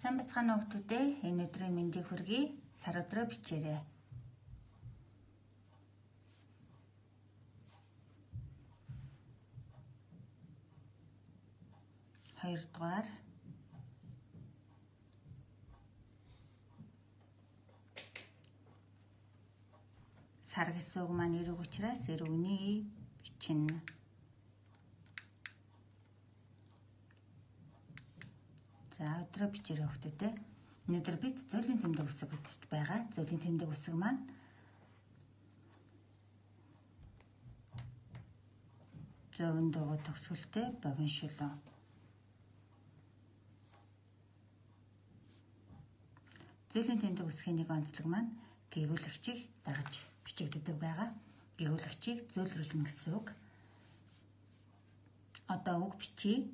Сайн бацгаана уу хүүхдүүдээ. Энэ өдрийн мэндийг хүргэе. Сар өдрөө бичээрэй. Хоёрдугаар сар гэсэн үг маань эрэг учраас эргүний бичнэ. За өдрөө бичээрэй хүүхдүүдээ. Өнөөдөр бид зөөлөн тэмдэг үсэг үзэж байгаа. Зөөлөн тэмдэг үсэг маань зөөвөн дугуй төгсгөлтэй богиношилоо. Зөөлөн тэмдэг үсгийн нэг онцлог маань гээгүүлэгчийг дагаж бичигддэг байгаа. Гээгүүлэгчийг зөөлрүүлнэ гэсэн үг. Одоо үг бичье.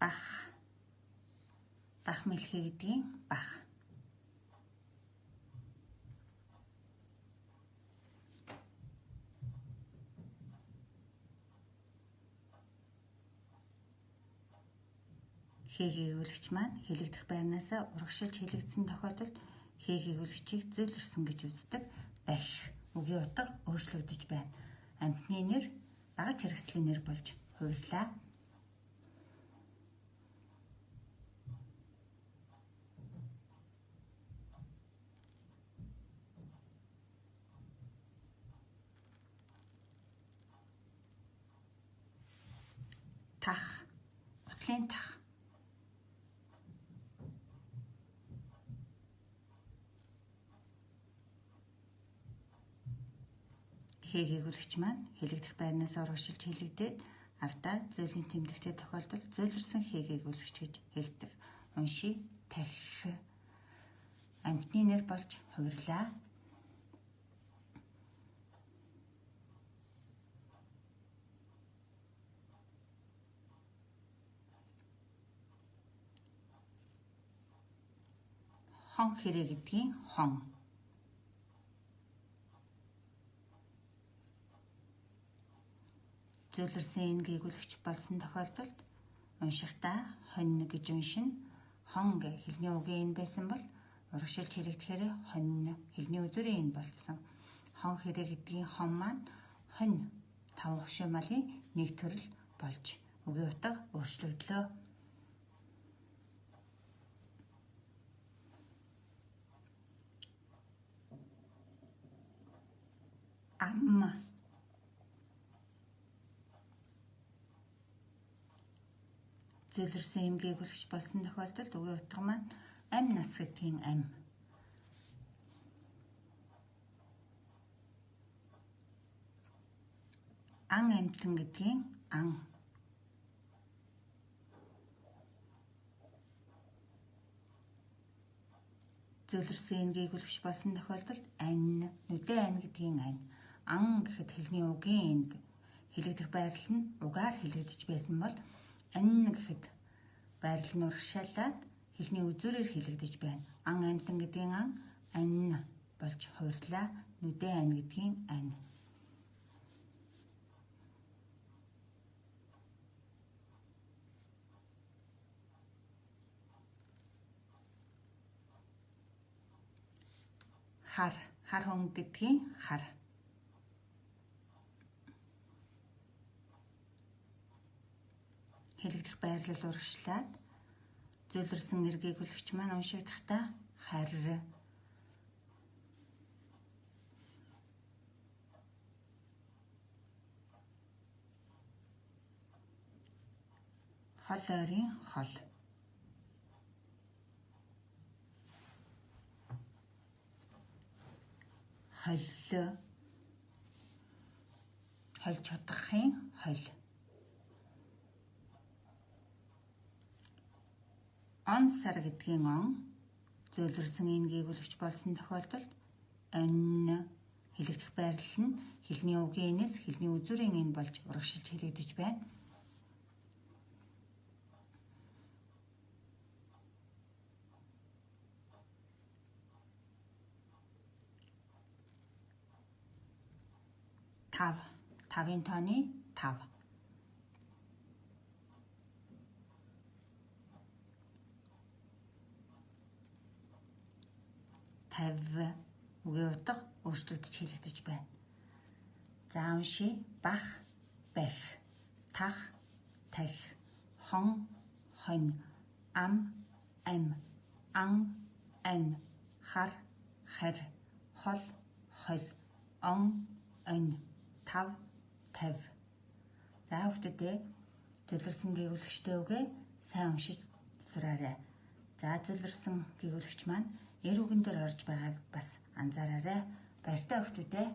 Бах. Бах мэлхий гэдгийн бах. Гээгүүлэгч маань хэлэгдэх байрнаас урагшилж хэлэгдсэн тохиолдолд гээгүүлэгчийг зөөлрсөн гэж үздэг. Бахих үгийн утга өөрчлөгдөж байна. Амьтны нэр багаж хэрэгслийн нэр болж хувирлаа. Тах. Утлын тах. Гээгүүлэгч маань хэлэгдэх байрнаас урагшилж хэлэгдээд ардаа зөөлөн тэмдэгтэй тохиолдолд зөөлрсөн гээгүүлэгч гэж хэлдэг. Уншия. Тахих. Амьтны нэр болж хувирлаа. Хон хэрэг гэдгийн хон. Зөөлрсөн энэ гээгүүлэгч болсон тохиолдолд уншихдаа хонь гэж уншина. Хон гэх хэлний үгийн энэ байсан бол урагшилж хэлэгдэхээр хонь хэлний үзүүрийн энэ болсон. Хон хэрэг гэдгийн хон маань хонь тав хушималын нэг төрөл болж үгийн утга өөрчлөгдлөө. Ам. Зөөлрсөн эм гээгүүлэгч болсон тохиолдолд үгийн утга маань ам нас гэдгийн ам. Ан амьтан гэдгийн ан. Зөөлрсөн энэ гээгүүлэгч болсон тохиолдолд ань, нүдэ ань гэдгийн ань. Ан гэхэд хэлний үгийн энэ хэлэгдэх байрлал нь угаар хэлэгдэж байсан бол ань гэхэд байрлал нь урагшаалаад хэлний үзүүрээр хэлэгдэж байна. Ан амьтан гэдгийн ан ань болж хувирлаа. Нүдэ ань гэдгийн ань. Хар. Хар хүн гэдгийн хар. Хэлэгдэх байрлал урагшлаад зөөлрсөн гээгүүлэгч маань уншигдахдаа хар. Хол ойрын хол. Холлоо. Хольж чадахын хол. Он сар гэдгийн он зөөлрсөн энэ гээгүүлэгч болсон тохиолдолд онь хэлэгдэх байрлал нь хэлний үгийн энэс хэлний үзүүрийн энэ болж урагшилж хэлэгдэж байна. 5. 5-ын тооны 5. Тав үгийн утга өөрчлөгдөж хэлэгдэж байна. За уншия. Бах, бах, тах, тах, хон, хонь, ам, ам, ан, ан, хар, хар, хол, хол, он, он, тав, тав. За хүүхдүүдээ зөвлөрсөн гээгүүлэгчтэй үгээ сайн уншиж сураарай. За зөвлөрсөн гээгүүлэгч маань эр үгэн дээр орж байгааг бас анзаараарай. Баяртай хүүхдүүдээ.